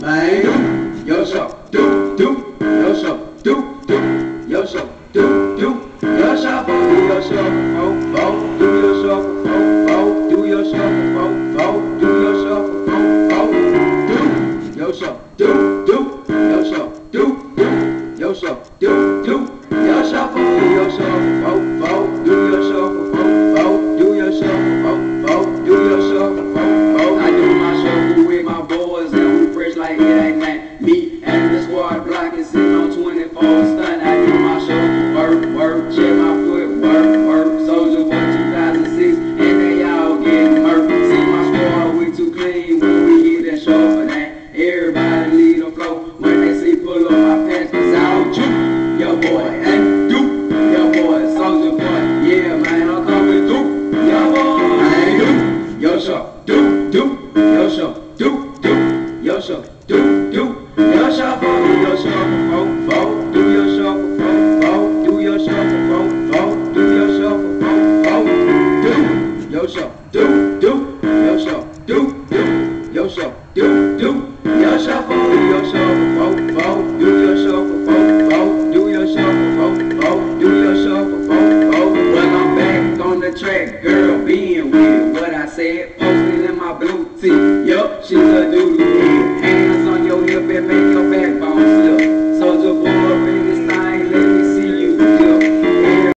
Man, yourself, do yourself, do yourself, do yourself, do yourself, do yourself, do yourself, do yourself, do yourself, do yourself, do yourself, do yourself, do yourself, do yourself, do yourself, do yourself. I do my show with my boys and we fresh like it ain't man. Me and the squad block is sitting on 24 stun. I do my show, work, check my foot, work. Soldier for 2006 and they all getting murked. See my squad, we too clean when we hit that show for that. Everybody leave the flow when they see pull up my pants. Cause I don't shoot your boy and do your boy, soldier boy. Yeah man, I'm coming through your boy and do Yourself, do yourself, do yourself, do yourself, do yourself, do yourself, do yourself, do yourself, do yourself, do yourself, do yourself, do yourself, do yourself, do yourself, do yourself, do yourself, do yourself. Well, I'm back on the track, girl, being with what I said, posted in my blue tee.